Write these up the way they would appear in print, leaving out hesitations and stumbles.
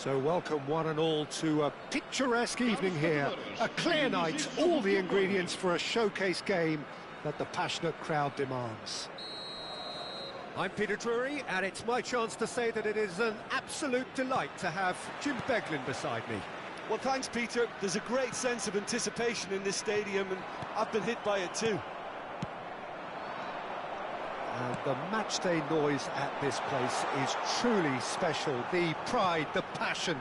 So welcome one and all to a picturesque evening here. A clear night, all the ingredients for a showcase game that the passionate crowd demands. I'm Peter Drury, and it's my chance to say that it is an absolute delight to have Jim Beglin beside me. Well, thanks, Peter. There's a great sense of anticipation in this stadium, and I've been hit by it too. And the matchday noise at this place is truly special. The pride, the passion,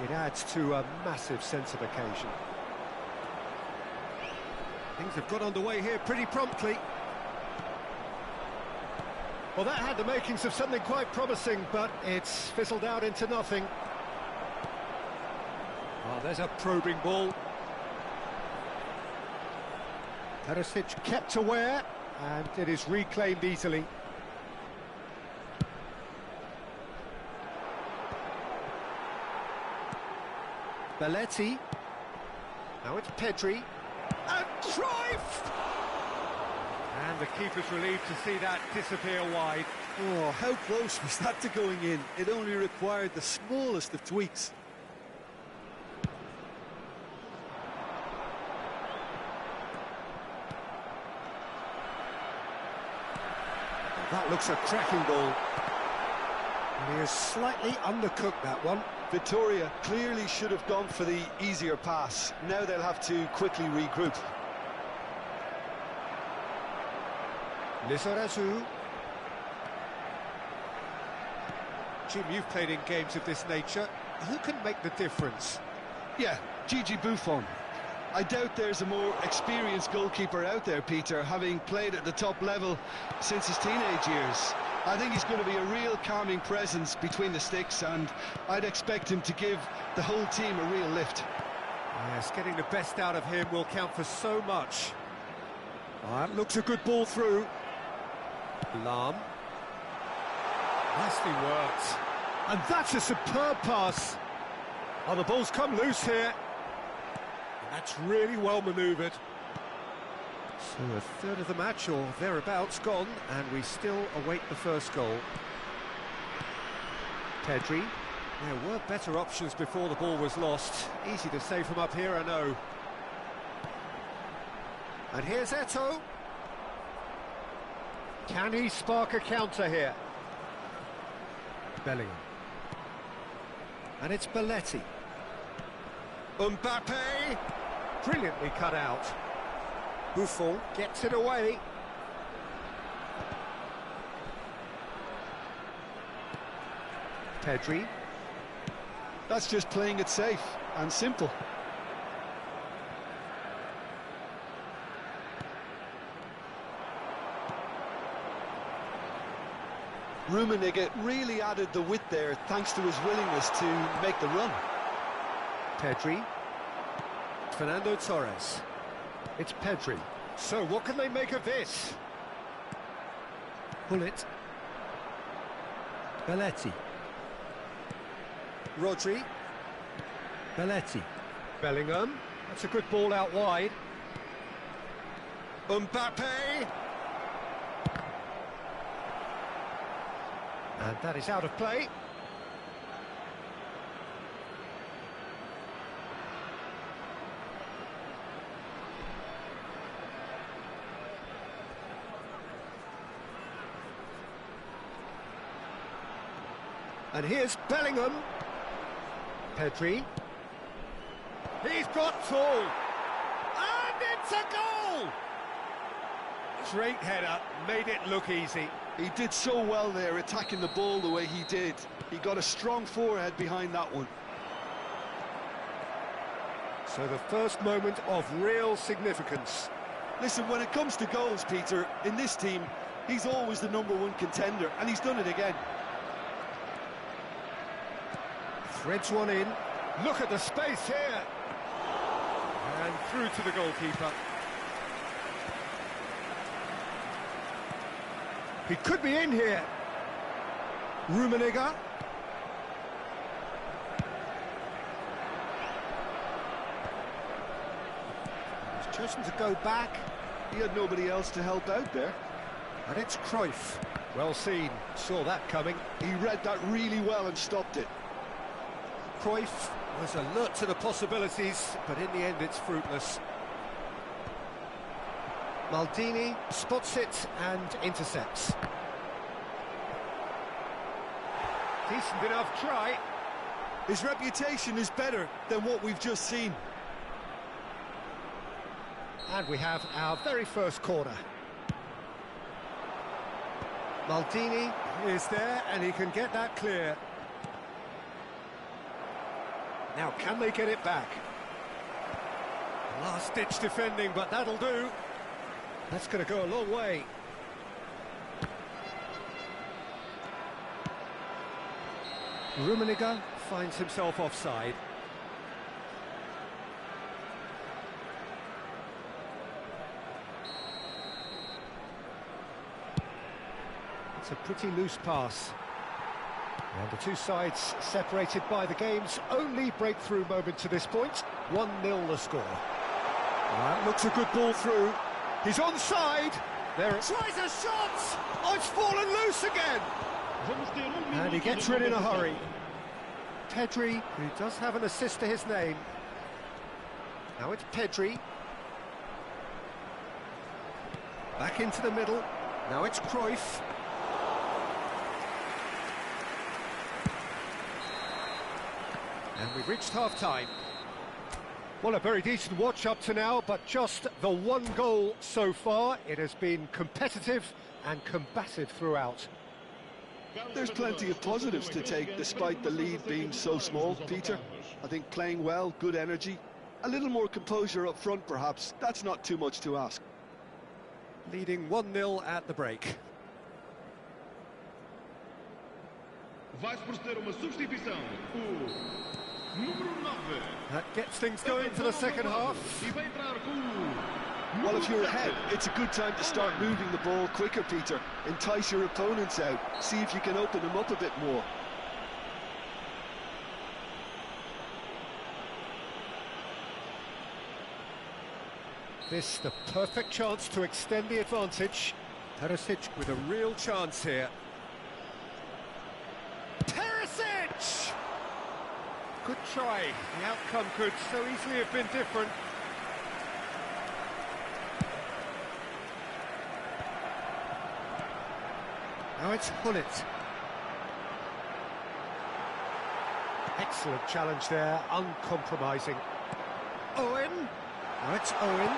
it adds to a massive sense of occasion. Things have got underway here pretty promptly. Well, that had the makings of something quite promising, but it's fizzled out into nothing. Oh, there's a probing ball. Perisic kept aware, and it is reclaimed easily. Belletti. Now it's Pedri. And Cruyff! And the keeper's relieved to see that disappear wide. Oh, how close was that to going in? It only required the smallest of tweaks. That looks a cracking ball. And he has slightly undercooked that one. Victoria clearly should have gone for the easier pass. Now they'll have to quickly regroup. Lizarazu. Jim, you've played in games of this nature. Who can make the difference? Yeah, Gigi Buffon. I doubt there's a more experienced goalkeeper out there, Peter, having played at the top level since his teenage years. I think he's going to be a real calming presence between the sticks, and I'd expect him to give the whole team a real lift. Yes, getting the best out of him will count for so much. That looks a good ball through. Lahm. Nicely worked. And that's a superb pass. Oh, the ball's come loose here. That's really well manoeuvred. So a third of the match, or thereabouts, gone, and we still await the first goal. Pedri. There were better options before the ball was lost. Easy to say from up here, I know. And here's Eto'o. Can he spark a counter here? Bellingham. And it's Belletti. Mbappe! Brilliantly cut out. Buffon gets it away. Pedri. That's just playing it safe and simple. Rummenigge really added the width there thanks to his willingness to make the run. Pedri. Fernando Torres. It's Pedri. So what can they make of this? Bullet. Belletti. Rodri. Belletti. Bellingham. That's a good ball out wide. Mbappe. And that is out of play. And here's Bellingham. Pedri. He's got full. And it's a goal! Straight header, made it look easy. He did so well there, attacking the ball the way he did. He got a strong forehead behind that one. So the first moment of real significance. Listen, when it comes to goals, Peter, in this team, he's always the #1 contender, and he's done it again. Threads one in. Look at the space here. And through to the goalkeeper. He could be in here. Rummenigge. He's chosen to go back. He had nobody else to help out there. And it's Cruyff. Well seen. Saw that coming. He read that really well and stopped it. Cruyff was alert to the possibilities, but in the end it's fruitless. Maldini spots it and intercepts. Decent enough try. His reputation is better than what we've just seen. And we have our very first corner. Maldini is there and he can get that clear. Now, can they get it back? Last-ditch defending, but that'll do. That's going to go a long way. Rummenigge finds himself offside. It's a pretty loose pass. And the two sides separated by the game's only breakthrough moment to this point. 1-0 the score. That looks a good ball through. He's onside. There it tries a shot. Oh, it's fallen loose again. And he gets rid in a hurry. Pedri, who does have an assist to his name. Now it's Pedri. Back into the middle. Now it's Cruyff. And we've reached half-time. Well, a very decent watch up to now, but just the one goal so far. It has been competitive and combative throughout. There's plenty of positives to take, despite the lead being so small, Peter. I think playing well, good energy, a little more composure up front, perhaps. That's not too much to ask. Leading 1-0 at the break. Vai-se proceder uma substituição. Número 9. That gets things going for the second half. E vai entrar com Well, if you're ahead, it's a good time to start moving the ball quicker, Peter. Entice your opponents out. See if you can open them up a bit more. This the perfect chance to extend the advantage. Perisic with a real chance here. Perisic! Good try. The outcome could so easily have been different. Now it's Hullet. Excellent challenge there, uncompromising. Owen. Now it's Owen.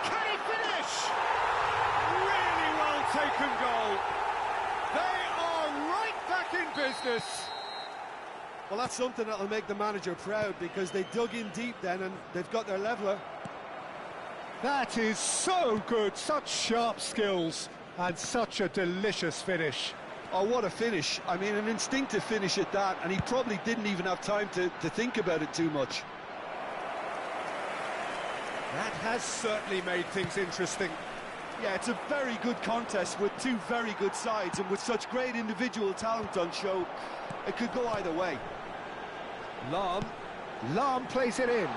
Can he finish? Really well taken goal. They are right back in business. Well, that's something that'll make the manager proud, because they dug in deep then and they've got their leveller. That is so good, such sharp skills and such a delicious finish. Oh, what a finish. I mean, an instinctive finish at that, and he probably didn't even have time to think about it too much. That has certainly made things interesting. Yeah, it's a very good contest with two very good sides, and with such great individual talent on show, it could go either way. Lahm plays it in.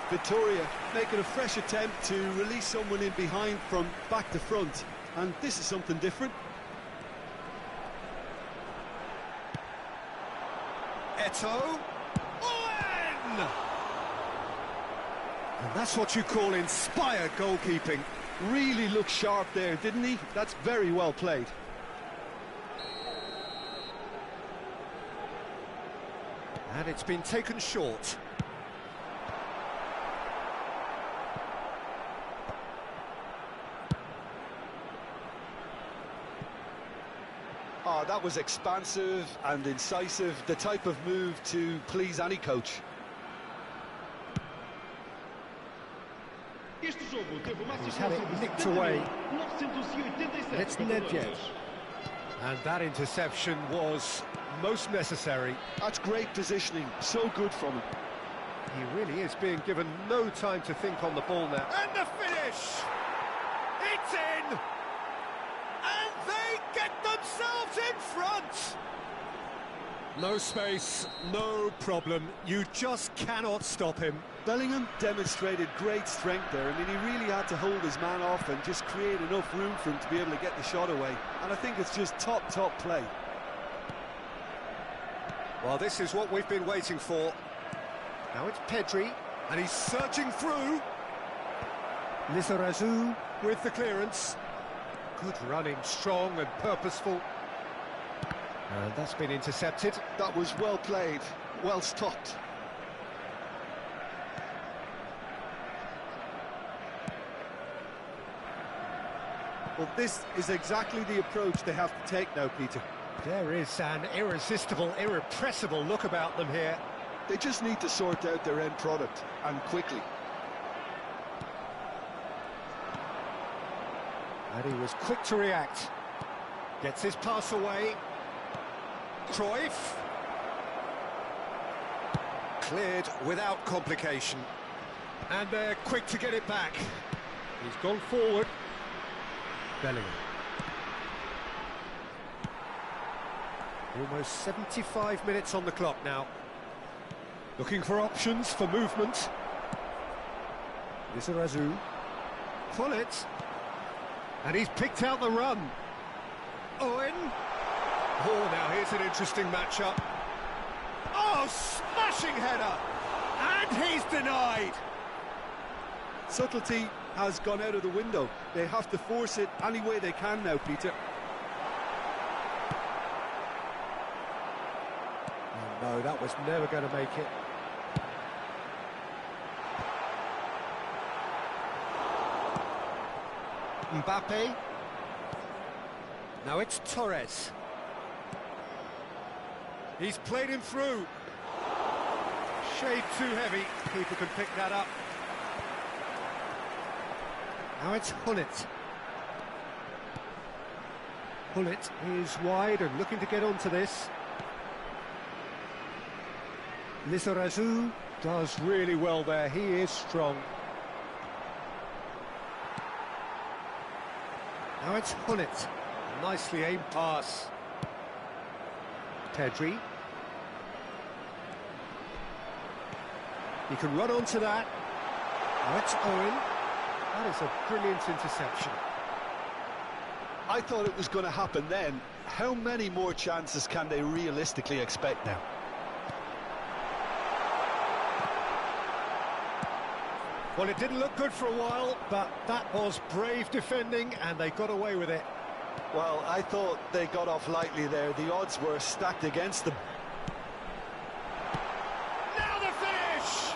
Victoria making a fresh attempt to release someone in behind from back to front, and this is something different. Eto'o. Owen! And that's what you call inspired goalkeeping. Really looked sharp there, didn't he? That's very well played. And it's been taken short. Oh, that was expansive and incisive, the type of move to please any coach. He's had it nicked away. It's Nedved. And that interception was most necessary. That's great positioning, so good from him. He really is being given no time to think on the ball now. And the finish! It's in! And they get themselves in front! No space, no problem. You just cannot stop him. Bellingham demonstrated great strength there. I mean, he really had to hold his man off and just create enough room for him to be able to get the shot away. And I think it's just top play. Well, this is what we've been waiting for. Now it's Pedri, and he's surging through. Lizarazu with the clearance. Good running, strong and purposeful. And that's been intercepted. That was well played, well stopped. Well, this is exactly the approach they have to take now, Peter. There is an irresistible, irrepressible look about them here. They just need to sort out their end product, and quickly. And he was quick to react. Gets his pass away. Cruyff. Cleared without complication. And they're quick to get it back. He's gone forward. Bellingham. Almost 75 minutes on the clock now. Looking for options for movement. Lizarazu. Pull it. And he's picked out the run. Owen. Oh, now here's an interesting matchup. Oh, smashing header. And he's denied. Subtlety has gone out of the window. They have to force it any way they can now, Peter. Oh, no, that was never going to make it. Mbappe. Now it's Torres. He's played him through. Shade too heavy. Keeper can pick that up. Now it's Hullet. Hullet is wide and looking to get onto this. Lizarazu does really well there. He is strong. Now it's Hullet. Nicely aimed pass. Pedri. He can run onto that. Now it's Owen. That is a brilliant interception. I thought it was going to happen then. How many more chances can they realistically expect now? Well, it didn't look good for a while, but that was brave defending, and they got away with it. Well, I thought they got off lightly there. The odds were stacked against them. Now the finish!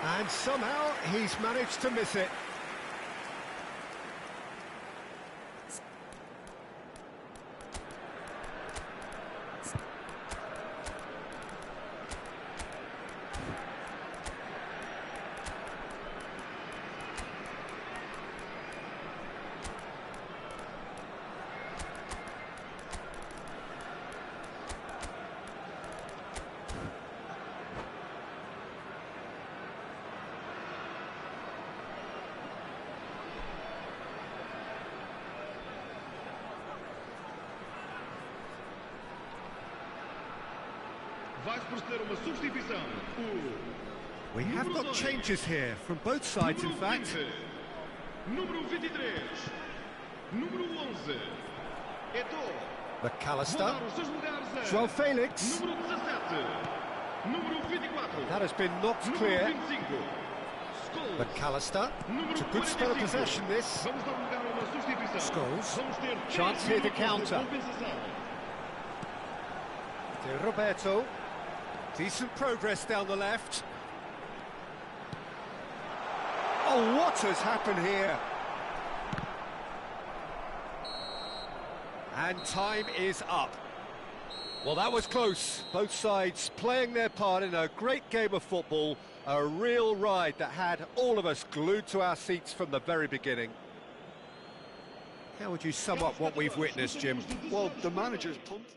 And somehow he's managed to miss it. Vai proceder uma substituição. We have got changes here from both sides, in fact. Número 23. Número 11. Eto'o. McAllister. Mudar os seus lugares. João Felix. Número 17. Número 24. That has been knocked clear. Número 25. Scholes. McAllister. It's a good spell of possession, this. Vamos dar lugar a uma substituição. Scholes. Vamos ter Chance here to minutos de counter. compensação. De Roberto. Decent progress down the left. Oh, what has happened here? And time is up. Well, that was close. Both sides playing their part in a great game of football. A real ride that had all of us glued to our seats from the very beginning. How would you sum up what we've witnessed, Jim? Well, the manager's pumped.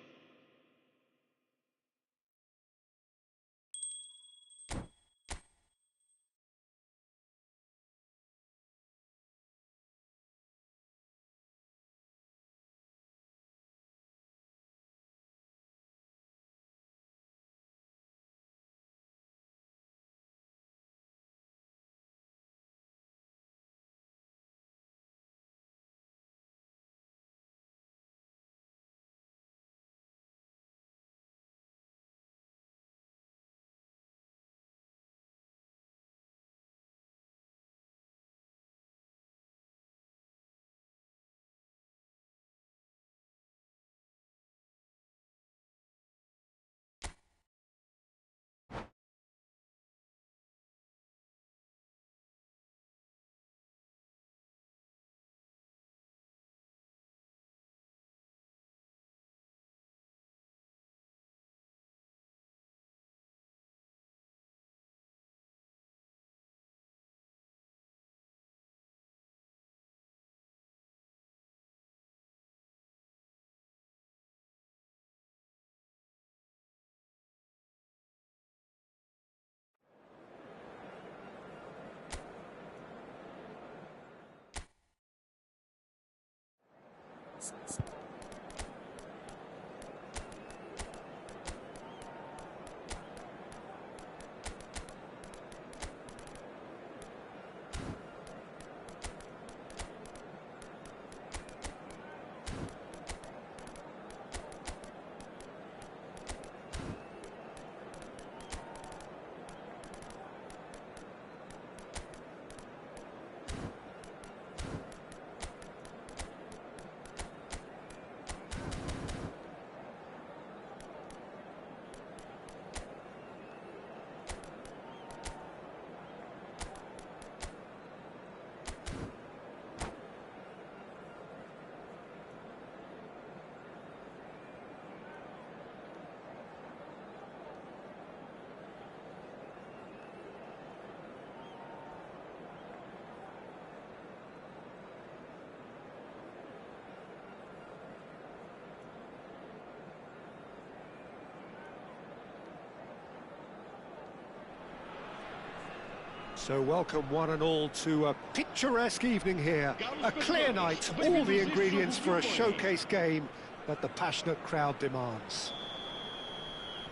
So welcome one and all to a picturesque evening here. A clear night, all the ingredients for a showcase game that the passionate crowd demands.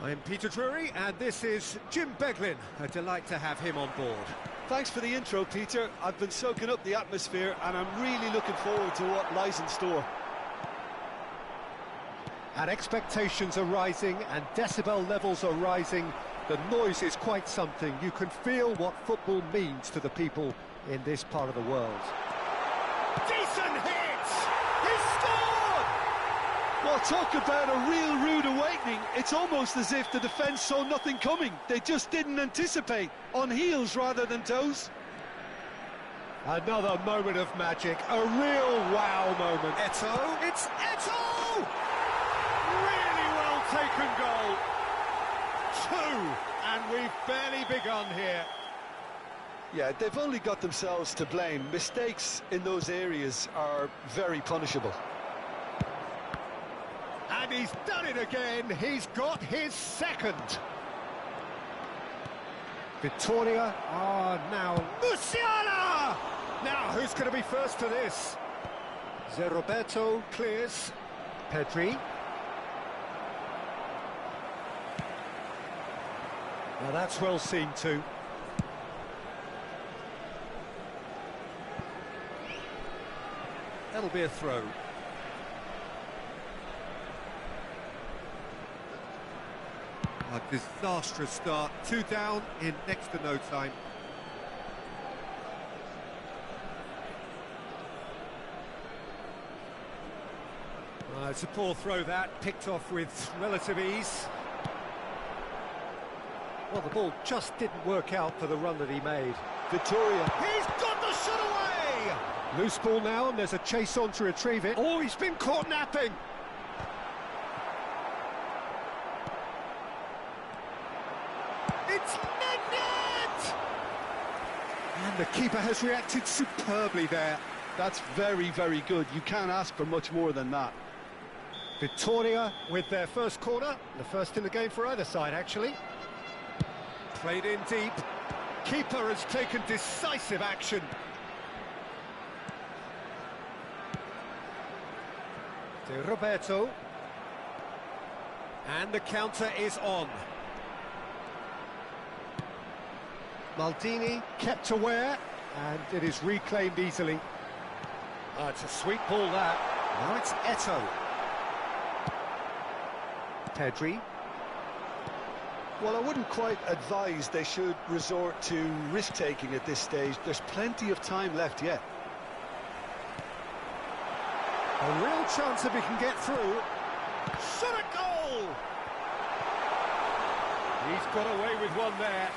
I'm Peter Drury and this is Jim Beglin. A delight to have him on board. Thanks for the intro, Peter. I've been soaking up the atmosphere and I'm really looking forward to what lies in store. And expectations are rising and decibel levels are rising. The noise is quite something. You can feel what football means to the people in this part of the world. Decent hit! He scored! Well, talk about a real rude awakening. It's almost as if the defence saw nothing coming. They just didn't anticipate. On heels rather than toes. Another moment of magic. A real wow moment. Eto'o. It's Eto'o! Really well taken goal. And we've barely begun here. Yeah, they've only got themselves to blame. Mistakes in those areas are very punishable. And he's done it again. He's got his second. Vittoria. Now Musiala! Now, who's going to be first to this? Roberto clears. Pedri. Now that's well seen too. That'll be a throw. A disastrous start. 2 down in next to no time. It's a poor throw that, picked off with relative ease. Well, the ball just didn't work out for the run that he made. Vittoria. He's got the shot away! Loose ball now, and there's a chase on to retrieve it. Oh, he's been caught napping! It's net! And the keeper has reacted superbly there. That's very, very good. You can't ask for much more than that. Vittoria with their first corner. The first in the game for either side, actually. Played in deep. Keeper has taken decisive action. To Roberto. And the counter is on. Maldini kept aware, and it is reclaimed easily. It's a sweet ball that. Now it's Eto'o. Pedri. Well, I wouldn't quite advise they should resort to risk-taking at this stage. There's plenty of time left yet. A real chance if he can get through. Shot a goal! He's got away with one there.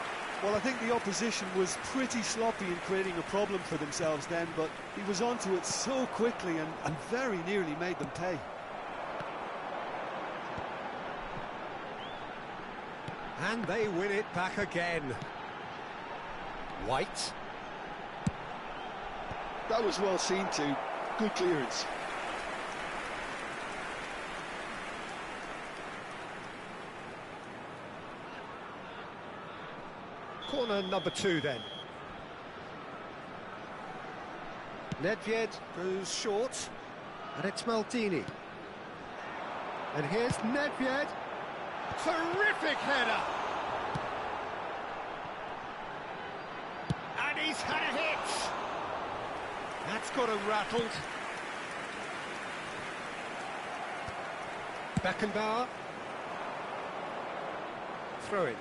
Well, I think the opposition was pretty sloppy in creating a problem for themselves then, but he was onto it so quickly and very nearly made them pay. And they win it back again. White. That was well seen too. Good clearance. Corner number 2 then. Nedved goes short. And it's Maldini. And here's Nedved. Terrific header! And he's had a hit! That's got him rattled. Beckenbauer. Throw it.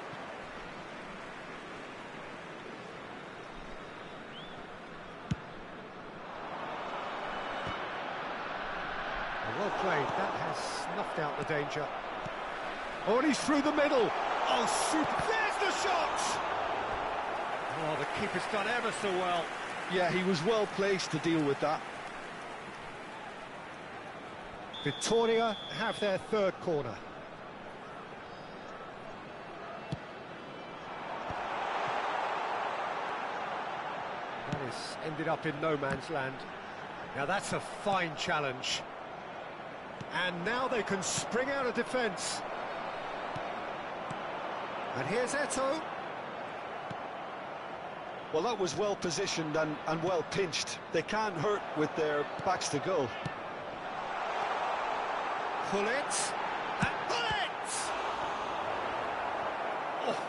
Well played, that has snuffed out the danger. Oh, and he's through the middle. Oh, super. There's the shot! Oh, the keeper's done ever so well. Yeah, he was well placed to deal with that. Victoria have their third corner. That has ended up in no man's land. Now that's a fine challenge. And now they can spring out of defence. And here's Eto'o. Well, that was well positioned and well pinched. They can't hurt with their backs to goal. Pull it. And pull it! Oh,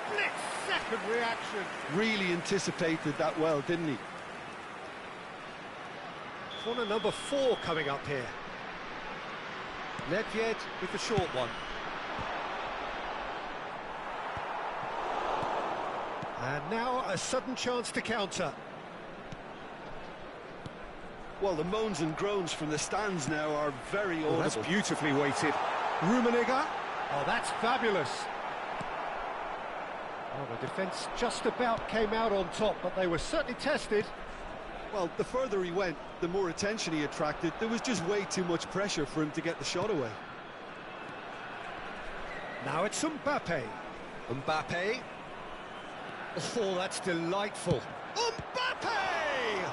split-second reaction. Really anticipated that well, didn't he? Corner number 4 coming up here. Nedved with the short one. And now a sudden chance to counter. Well, the moans and groans from the stands now are very audible. Oh, that's beautifully weighted. Rummenigge. Oh, that's fabulous. Oh, the defence just about came out on top, but they were certainly tested. Well, the further he went, the more attention he attracted. There was just way too much pressure for him to get the shot away. Now it's Mbappe. Mbappe. Oh, that's delightful. Mbappe!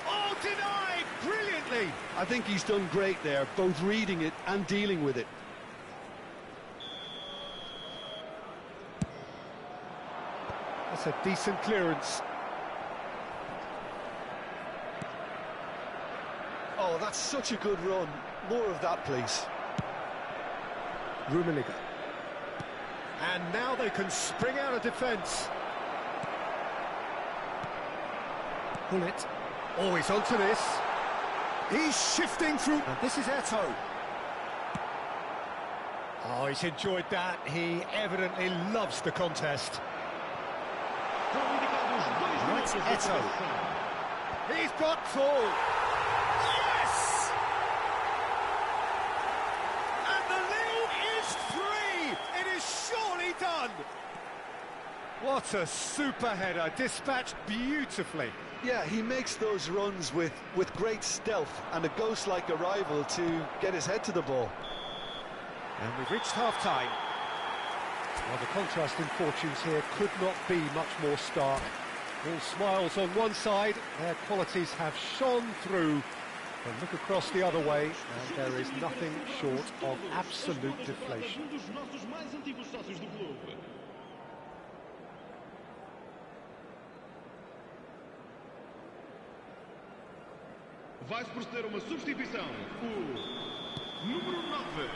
Oh, denied brilliantly. I think he's done great there, both reading it and dealing with it. That's a decent clearance. Oh, that's such a good run. More of that, please. Rummenigge. And now they can spring out of defence. Pull it. Oh, he's onto this. He's shifting through. And this is Eto'o. Oh, he's enjoyed that. He evidently loves the contest. That's Eto'o. He's got full. Yes! And the lead is 3. It is surely done. What a super header, dispatched beautifully. Yeah, he makes those runs with great stealth and a ghost-like arrival to get his head to the ball. And we've reached half-time. Well, the contrast in fortunes here could not be much more stark. All smiles on one side, their qualities have shone through. But look across the other way, and there is nothing short of absolute deflation. Vai proceder uma substituição. O número 9.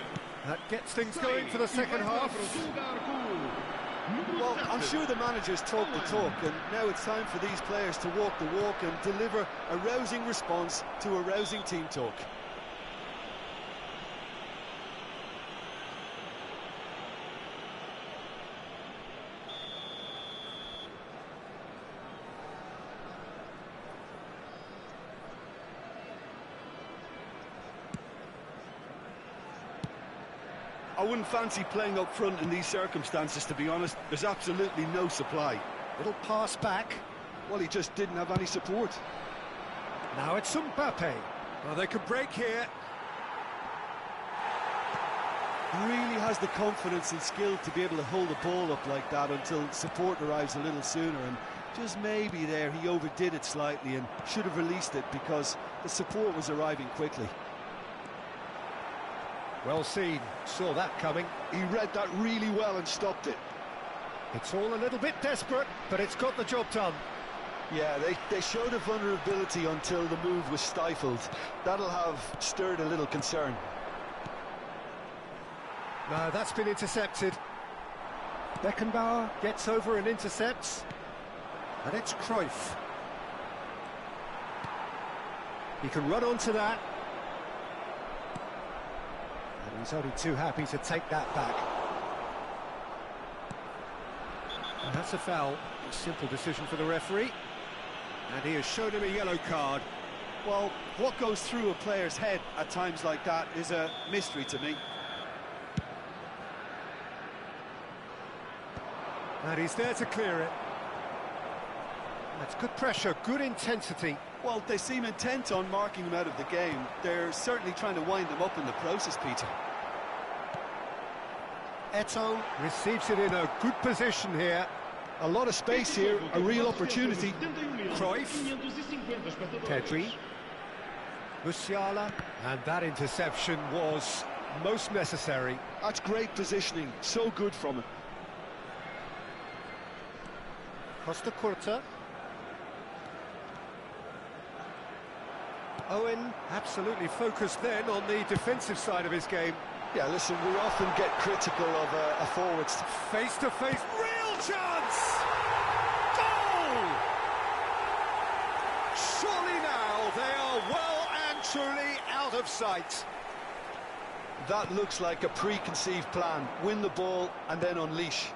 That gets things going for the second half. Well, I'm sure the managers talk the talk, and now it's time for these players to walk the walk and deliver a rousing response to a rousing team talk. I wouldn't fancy playing up front in these circumstances, to be honest. There's absolutely no supply. Little pass back. Well, he just didn't have any support. Now it's Mbappe. Well, they could break here. He really has the confidence and skill to be able to hold the ball up like that until support arrives a little sooner, and just maybe there he overdid it slightly and should have released it because the support was arriving quickly. Well seen, saw that coming. He read that really well and stopped it. It's all a little bit desperate, but it's got the job done. Yeah, they showed a vulnerability until the move was stifled. That'll have stirred a little concern. No, that's been intercepted. Beckenbauer gets over and intercepts. And it's Cruyff. He can run onto that. And he's only too happy to take that back. And that's a foul. A simple decision for the referee. And he has shown him a yellow card. Well, what goes through a player's head at times like that is a mystery to me. And he's there to clear it. That's good pressure, good intensity. Well, they seem intent on marking him out of the game. They're certainly trying to wind him up in the process, Peter. Eto'o receives it in a good position here. A lot of space here, a real opportunity. Cruyff, Pedri, Musiala, and that interception was most necessary. That's great positioning, so good from him. Costa Curta. Owen absolutely focused then on the defensive side of his game. Yeah, listen, we often get critical of a forwards. Face-to-face, real chance! Goal! Surely now they are well and truly out of sight. That looks like a preconceived plan. Win the ball and then unleash.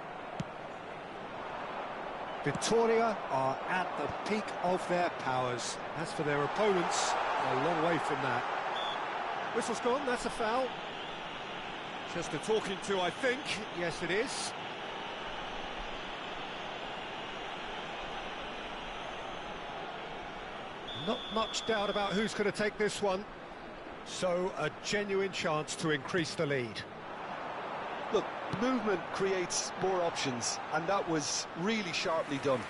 Victoria are at the peak of their powers. As for their opponents, a long way from that. Whistle's gone, that's a foul. Just a talking to, I think. Yes, it is. Not much doubt about who's going to take this one. So, a genuine chance to increase the lead. Look, movement creates more options, and that was really sharply done.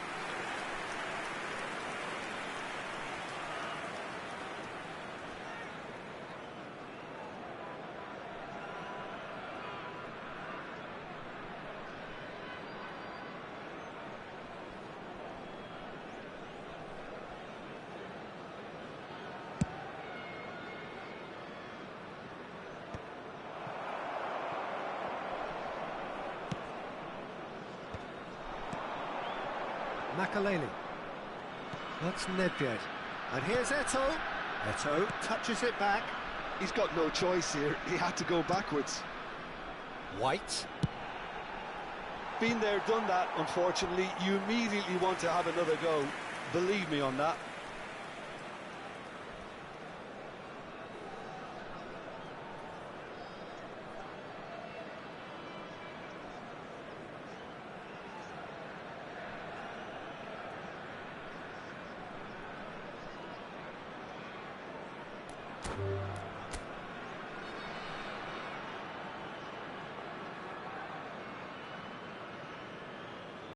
Makaleli. That's Nedved. And here's Eto'o. Eto'o touches it back. He's got no choice here. He had to go backwards. White. Been there, done that, unfortunately. You immediately want to have another go. Believe me on that.